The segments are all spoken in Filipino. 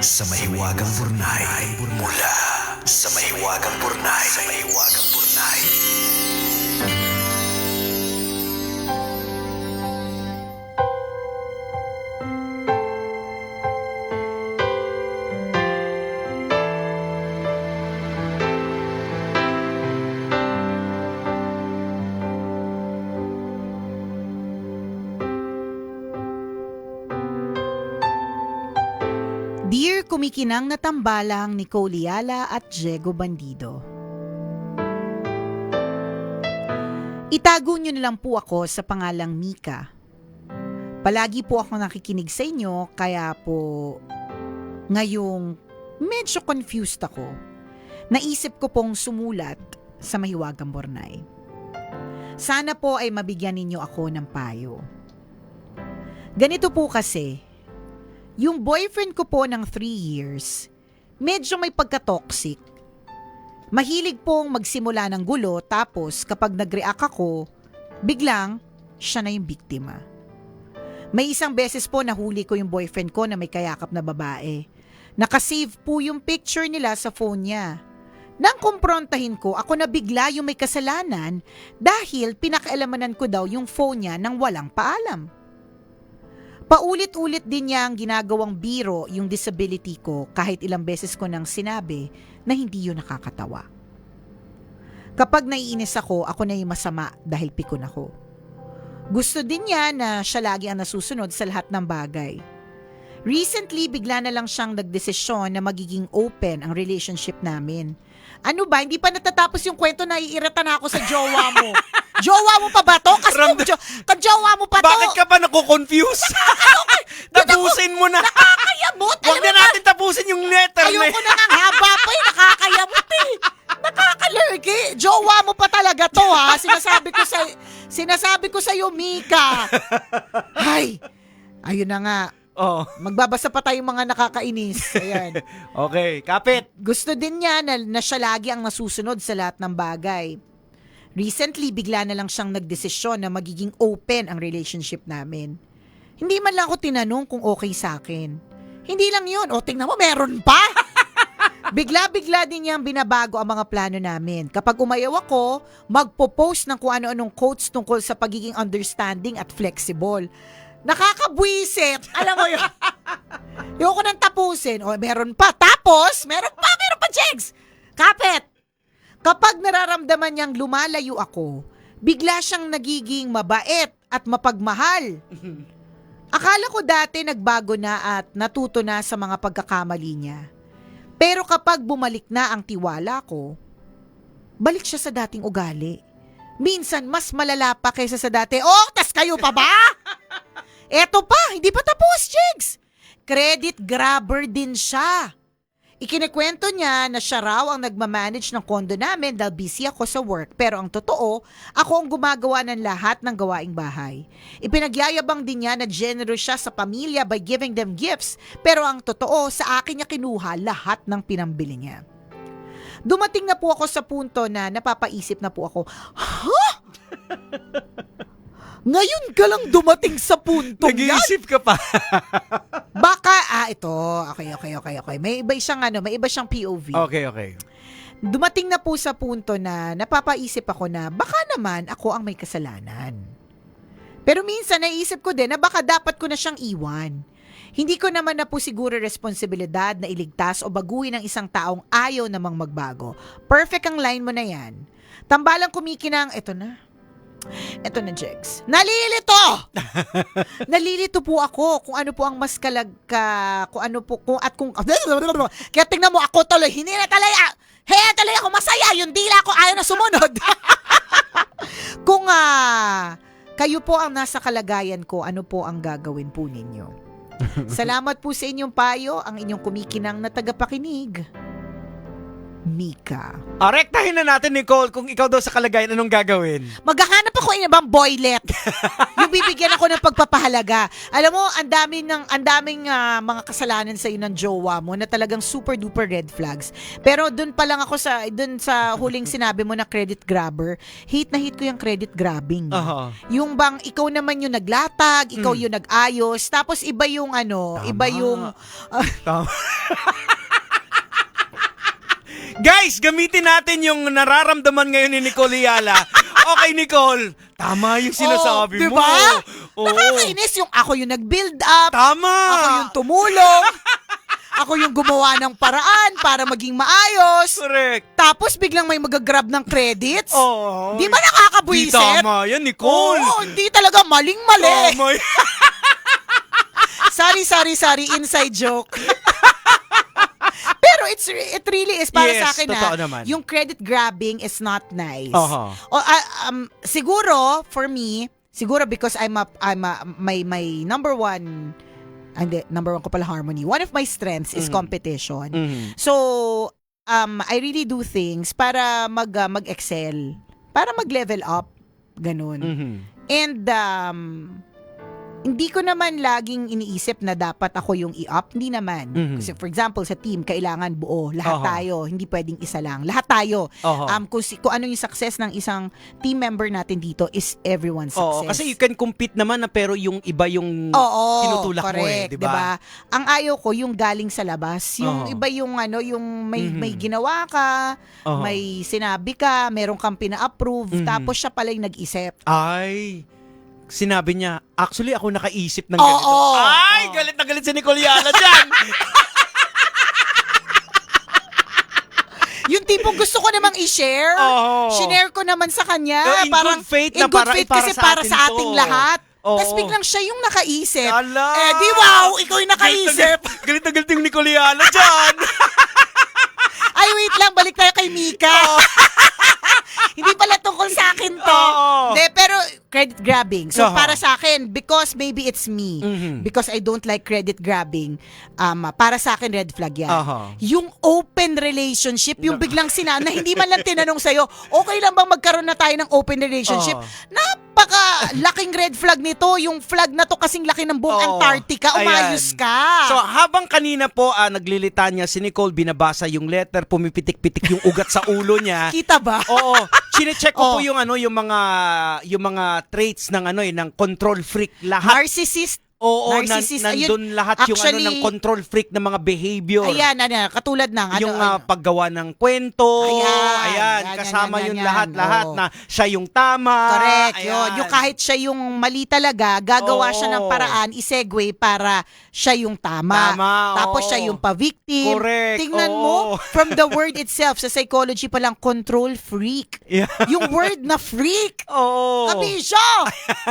sa mahiwagang burnay. Mula sa mahiwagang burnay. Dear kumikinang na tambalang Nicole Liala at Diego Bandido. Itago niyo na lang po ako sa pangalang Mika. Palagi po ako nakikinig sa inyo kaya po ngayong medyo confused ako. Naisip ko pong sumulat sa Mahiwagang Bornay. Sana po ay mabigyan ninyo ako ng payo. Ganito po kasi, yung boyfriend ko po ng 3 years, medyo may pagka-toxic. Mahilig pong magsimula ng gulo tapos kapag nag-react ako, biglang siya na yung biktima. May isang beses po nahuli ko yung boyfriend ko na may kayakap na babae. Nakasave po yung picture nila sa phone niya. Nang kumprontahin ko, ako na bigla yung may kasalanan dahil pinakaalamanan ko daw yung phone niya nang walang paalam. Paulit-ulit din niya ang ginagawang biro yung disability ko kahit ilang beses ko nang sinabi na hindi yun nakakatawa. Kapag naiinis ako na yung masama dahil pikon ako. Gusto din niya na siya lagi ang nasusunod sa lahat ng bagay. Recently, bigla na lang siyang nagdesisyon na magiging open ang relationship namin. Ano ba, hindi pa natatapos yung kwento na iirita na ako sa jowa mo. Jowa mo pa ba to? Kasi jowa mo pa to. Bakit ka pa nakukonfuse? Tapusin mo na. Nakakayamot. Huwag na natin tapusin yung letter na Ayoko na ng haba pa eh. Nakakayamot eh. Nakakalurgi. Jowa mo pa talaga to ha. Sinasabi ko sa iyo, Mika. Ay, ayun na nga. Oh. Magbabasa pa tayong mga nakakainis. Ayan. Okay, kapit. Gusto din niya na siya lagi ang nasusunod sa lahat ng bagay. Recently, bigla na lang siyang nagdesisyon na magiging open ang relationship namin. Hindi man lang ako tinanong kung okay sa akin. Hindi lang yun. O, tingnan mo, meron pa! Bigla-bigla din niyang binabago ang mga plano namin. Kapag umayaw ako, magpo-post ng kung ano-anong quotes tungkol sa pagiging understanding at flexible. Nakakabwisit. Alam mo yun. Yung ko nang tapusin. O, meron pa. Tapos, meron pa, Jegs. Kapit. Kapag nararamdaman niyang lumalayo ako, bigla siyang nagiging mabait at mapagmahal. Akala ko dati nagbago na at natuto na sa mga pagkakamali niya. Pero kapag bumalik na ang tiwala ko, balik siya sa dating ugali. Minsan, mas malala pa kaysa sa dati. Oh, tas kayo pa ba? Eto pa, hindi pa tapos, Jigs. Credit grabber din siya. Ikinikwento niya na siya raw ang nagmamanage ng kondo namin dahil busy ako sa work. Pero ang totoo, ako ang gumagawa ng lahat ng gawaing bahay. Ipinagyayabang din niya na generous siya sa pamilya by giving them gifts. Pero ang totoo, sa akin niya kinuha lahat ng pinambili niya. Dumating na po ako sa punto na napapaisip na po ako, huh? Ngayon ka lang dumating sa punto yan? Nag-iisip ka pa. Baka, ito. Okay. May iba siyang POV. Okay. Dumating na po sa punto na napapaisip ako na baka naman ako ang may kasalanan. Pero minsan naisip ko din na baka dapat ko na siyang iwan. Hindi ko naman na po siguro responsibilidad na iligtas o baguhin ang isang taong ayaw namang magbago. Perfect ang line mo na yan. Tambalang kumikinang, ito na, Jegs. Nalilito po ako kung ano po ang mas kung ano po, kaya tingnan mo ako tuloy, hindi na talay ako masaya, yung dila ko ayaw na sumunod. Kung kayo po ang nasa kalagayan ko, ano po ang gagawin po ninyo? Salamat po sa inyong payo, ang inyong kumikinang na tagapakinig. Mika. Rektahin na natin, Nicole, kung ikaw daw sa kalagayan, anong gagawin? Maghahanap ako ng ibang boylet. Yung bibigyan ako ng pagpapahalaga. Alam mo, ang daming mga kasalanan sa ng jowa mo na talagang super duper red flags. Pero dun pa lang ako dun sa huling sinabi mo na credit grabber. Hate na hate ko yung credit grabbing. Yung bang ikaw naman yung naglatag, ikaw yung nag-ayos, tapos iba yung Tama. iba yung Tama. Guys, gamitin natin yung nararamdaman ngayon ni Nicole Yala. Okay, Nicole. Tama yung sinasabi mo. diba? Oo. Nakakainis yung ako yung nag-build up. Tama. Ako yung tumulong. Ako yung gumawa ng paraan para maging maayos. Correct. Tapos biglang may mag-grab ng credits. Oo. Di ba Di nakakabwisit? tama yan, Nicole. Oo, hindi talaga maling-mali. Tama yan. Sorry. Inside joke. Pero it really is para Yes, sa akin totoo naman. yung credit grabbing is not nice. Aha. Siguro for me, because my number one ko pala harmony. One of my strengths is competition. Mhm. So I really do things para mag-excel, para mag-level up, ganun. Mhm. And hindi ko naman laging iniisip na dapat ako yung i-up. Hindi naman. Mhm. Kasi for example, sa team, kailangan buo. Lahat Aha. tayo. Hindi pwedeng isa lang. Lahat tayo. Aha. Kung ano yung success ng isang team member natin dito is everyone's Oo, success. kasi you can compete naman na pero yung iba yung Oo, tinutulak correct, mo di ba? Ang ayaw ko yung galing sa labas, yung Oo. iba yung yung may Mhm. may ginawa ka, Oo. may sinabi ka, meron kang pina-approve, Mhm. tapos siya pala yung nag-isip. Ay, sinabi niya, actually ako nakaisip ng Oo. ganito. Ay, Oo. galit na galit si Nicole Yala dyan. Yung tipong gusto ko namang i-share, Oo. shinare ko naman sa kanya. In good faith na para kasi para sa atin ating to. lahat. Oo. Tapos biglang siya yung nakaisip. Ala. Di wow, ikaw yung nakaisip. Galit na galit yung Nicole Yala dyan. Ay, wait lang, balik tayo kay Mika. Hindi pala tungkol sa akin to. Oo. De, pero credit grabbing. So, Aha. para sa akin, because maybe it's me, Mhm. because I don't like credit grabbing, para sa akin, red flag yan. Aha. Yung open relationship, yung biglang na hindi man lang tinanong sa'yo, okay lang bang magkaroon na tayo ng open relationship? Napaka-laking red flag nito. Yung flag na to kasing laki ng buong Oo. Antarctica. Umayos Ayan. ka. So, habang kanina po naglilitanya si Nicole, binabasa yung letter, pumipitik-pitik yung ugat sa ulo niya. Kita ba? Oo, chine-check ko po Oh. yung mga traits ng ng control freak lahat. Narcissist. Oo, narcissist. nandun lahat Actually, ng control freak na mga behavior. Ayan, katulad ng Yung paggawa ng kwento. Ayan, kasama yan, yung yan. lahat Oo. na siya yung tama. Correct, Ayan. yun. Yung kahit siya yung mali talaga, gagawa Oo. siya ng paraan, isegue para siya yung tama. Tama, Tapos oo. siya yung pa-victim. Correct, Tingnan oo. mo, from the word itself, sa psychology pa lang, control freak. Yeah. Yung word na freak. Oo. Kabisyo!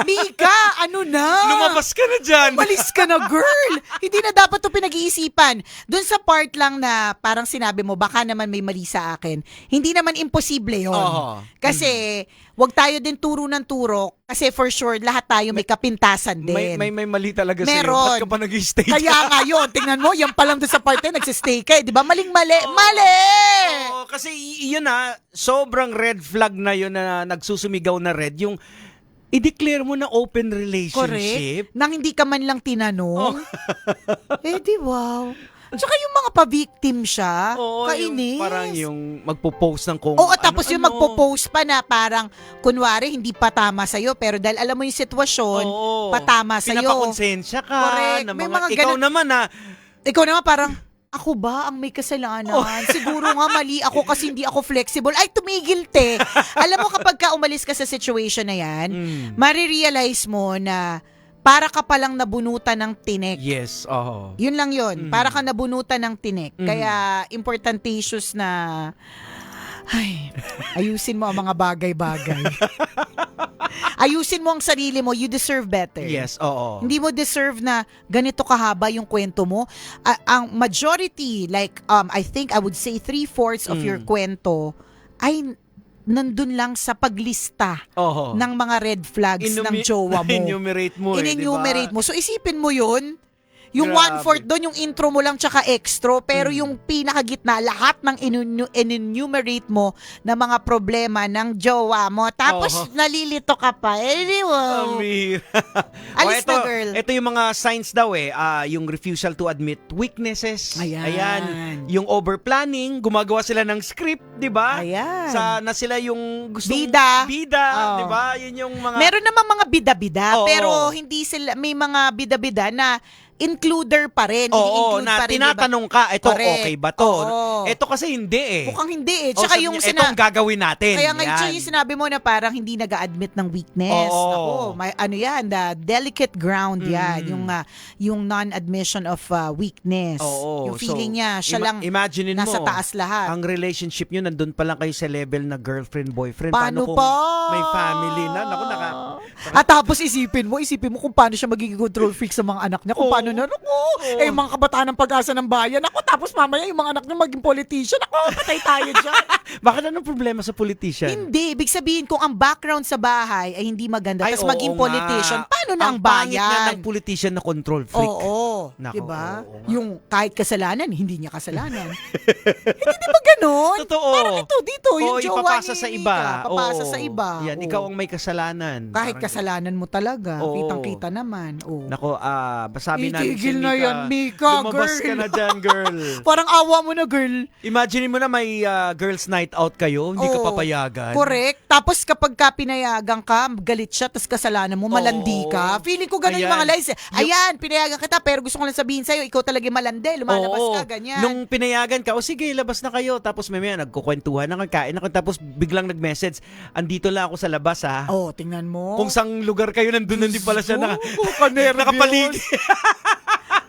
Mika, ano na? Lumabas ka na dyan. Umalis ka na, girl! Hindi na dapat to pinag-iisipan. Doon sa part lang na parang sinabi mo, baka naman may mali sa akin. Hindi naman imposible yun. Oo. Kasi, wag tayo din turo ng turo. Kasi for sure, lahat tayo may kapintasan din. May mali talaga sa'yo. Meron. Ba't ka pa nag-stay Kaya nga yun, tingnan mo, yan pa lang doon sa part na nagsistay ka. Di ba? Maling-mali. Mali! Oo, kasi yun sobrang red flag na yun na nagsusumigaw na red. Yung i-declare mo na open relationship. Correct. Nang hindi ka man lang tinanong. Di wow. Tsaka yung mga pa-victim siya, Oo, kainis. yung parang yung magpo-post ng kung Oo, tapos yung ano-ano. magpo-post pa na parang, kunwari, hindi pa tama sa'yo, pero dahil alam mo yung sitwasyon, Oo. patama sa'yo. Pinapakonsensya ka. Correct. Na May mga, mga ikaw ganun- naman Ikaw naman parang, ako ba ang may kasalanan? Siguro nga mali ako kasi hindi ako flexible. Ay, tumigil te. Alam mo kapag ka umalis ka sa situation na yan, marirealize mo na para ka palang nabunutan ng tinik. Yes, oo. Yun lang yun. Para ka nabunutan ng tinik. Kaya, importantatious na, ayusin mo ang mga bagay-bagay. Ayusin mo ang sarili mo. You deserve better. Yes, oo. Hindi mo deserve na ganito kahaba yung kwento mo. Ang majority, like, I think I would say 3/4 of your kwento ay nandun lang sa paglista Oo. ng mga red flags ng jowa mo. Enumerate mo In-enumerate mo. So isipin mo yun, Yung Grabe. 1/4 doon, yung intro mo lang tsaka extra, pero yung pinakagitna, lahat ng enumerate mo na mga problema ng jowa mo. Tapos nalilito ka pa. Wow. Amir. Alis na, girl. Ito yung mga signs daw yung refusal to admit weaknesses. Ayan. Yung overplanning, gumagawa sila ng script, 'di ba? Ayan. Na sila yung gusto Bida. bida, 'di ba? Yun yung mga Meron namang mga bida-bida, Oo. pero hindi sila, may mga bida-bida na includer pa rin. Oo, ini-include na pa rin, diba? tinatanong ka, ito Correct. okay ba to? Oo. Ito kasi hindi eh. Mukhang hindi eh. O, Tsaka sabi yung niya, ito ang gagawin natin. Kaya nga Yan. yung sinabi mo na parang hindi nag-admit ng weakness. Oo. Ako, may ano yan, the delicate ground yan. Yung non-admission of weakness. Oo. Yung feeling niya, siya lang imaginein nasa mo, taas lahat. ang relationship nyo, nandun pa lang kayo sa level na girlfriend-boyfriend. Paano kung pa? may family na? Naku, At tapos isipin mo kung paano siya magiging control freak sa mga anak niya. Kung Oo. paano na, yung mga kabataan ng pag-asa ng bayan. Ako, tapos mamaya yung mga anak niya maging politician. Ako, patay tayo dyan. Bakit anong problema sa politician? Hindi. Ibig sabihin, kung ang background sa bahay ay hindi maganda, Ay, tapos maging oo politician, nga. paano na ang pangit bayan? na ng politician na control freak. Oo. Nako, Diba? oo nga. Yung kahit kasalanan, hindi niya kasalanan. Hindi di ba ganun? Totoo. Parang dito, yung Oo, jowa ipapasa ni sa Mika, iba. papasa Oo. sa iba. Yan, Oo. ikaw ang may kasalanan. Kahit Parang- kasalanan mo talaga. Oo. Kitang-kita naman. Oo. Nako, sabi namin Itigil na yan, Mika, lumabas girl. ka na dyan, girl. Parang awa mo na, girl. Imagine mo na may girls night out kayo, hindi ka Oo. papayagan. Correct. Tapos kapag ka pinayagan ka, galit siya, tapos kasalanan mo, malandi Oo. ka. Feeling ko ganun yung Ayan. mga lies. Ayan, pinayagan kita, pero gusto ko lang sabihin sa'yo, ikaw talaga yung malandi, lumalabas Oo. ka, ganyan. Nung pinayagan ka, sige, labas na kayo. Tapos may nagkukwentuhan, nakakain ako. Tapos biglang nag-message, andito lang ako sa labas ha. Oh, tingnan mo. Kung sang lugar kayo, nandun pala siya nakapaligid.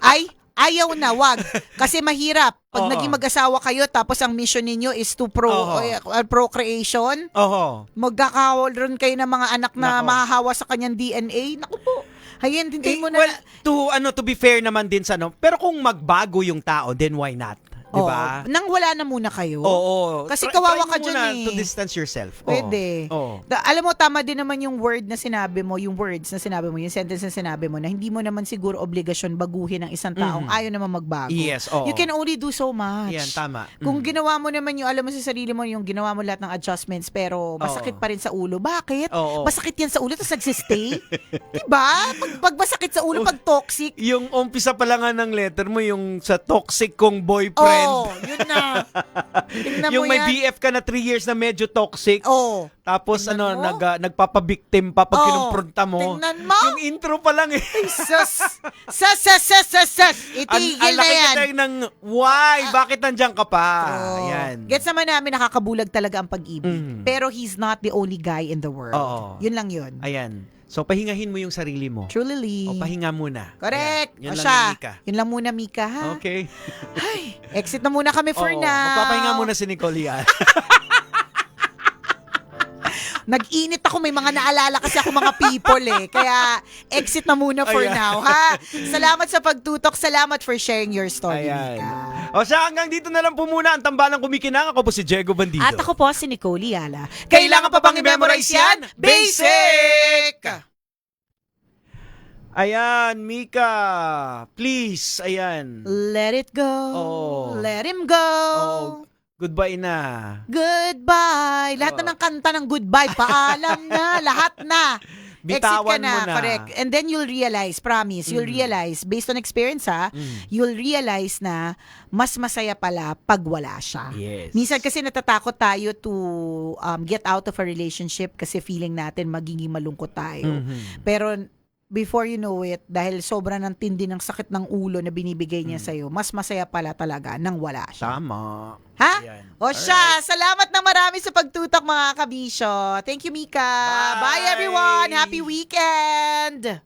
Ay, ayaw na, wag. Kasi mahirap. Pag Oo. naging mag-asawa kayo, tapos ang mission ninyo is to Oo. procreation, Oo. magkakaroon kayo ng mga anak na Nako. mahahawa sa kanyang DNA. Naku po. Hayan, hindi mo na... Well, to be fair naman din sa pero kung magbago yung tao, then why not? Di ba? Nang wala na muna kayo. Oo. Kasi kawawa try ka mo dyan muna eh. to distance yourself. Pwede. Oo. Alam mo, tama din naman yung word na sinabi mo, yung words na sinabi mo, yung sentence na sinabi mo, na hindi mo naman siguro obligasyon baguhin ng isang taong ayaw naman magbago. Yes, oo. You can only do so much. Yan, tama. Kung ginawa mo naman yung, alam mo sa sarili mo, yung ginawa mo lahat ng adjustments, pero masakit pa rin sa ulo. Bakit? Oo. Masakit yan sa ulo, tapos nagsistay? Diba? Pag masakit sa ulo, pag toxic, Yung umpisa pa lang nga ng letter mo, yung sa toxic kong boyfriend. yun na. Tingnan Yung mo may yan. BF ka na 3 years na medyo toxic. Tapos Tingnan mo. nagpapabiktim pa pag kinumpronta mo. Tingnan mo. Yung intro pa lang eh. Sus. Itigil na yan. Ang laki ng why? Bakit nandiyan ka pa? Oh. Yan. Gets naman namin, nakakabulag talaga ang pag-ibig. Mhm. Pero he's not the only guy in the world. Oo. Yun lang yun. Ayan. So, pahingahin mo yung sarili mo. Truly. O, pahinga muna. Correct. Ayan. Yun O lang siya. yung Mika. Yun lang muna, Mika, ha? Okay. Ay, exit na muna kami for Oo, now. magpapahinga muna si Nicole yan. Nag-init ako, may mga naalala kasi ako mga people eh. Kaya exit na muna for Ayan. now, ha? Salamat sa pagtutok. Salamat for sharing your story, Ayan. Mika. O siya, hanggang dito na lang po muna ang tambalang kumikinang. Ako po si Diego Bandido. At ako po si Nicole Yala. Kailangan pa bang i-memorize yan? Basic! Ayan, Mika. Please, ayan. Let it go. Oo. Let him go. Oh, goodbye na. Goodbye. Lahat na ng kanta ng goodbye. Paalam na. Lahat na. Bitawan Exit ka na. mo na. Correct. And then you'll realize, promise, you'll realize, based on experience ha, you'll realize na mas masaya pala pag wala siya. Yes. Minsan kasi natatakot tayo to get out of a relationship kasi feeling natin magiging malungkot tayo. Pero before you know it, dahil sobra ng tindi ng sakit ng ulo na binibigay niya sa'yo, mas masaya pala talaga nang wala siya. Tama. Ha? Ayan. O siya, salamat na marami sa pagtutok mga kabisyo. Thank you, Mika. Bye. Bye everyone. Happy weekend.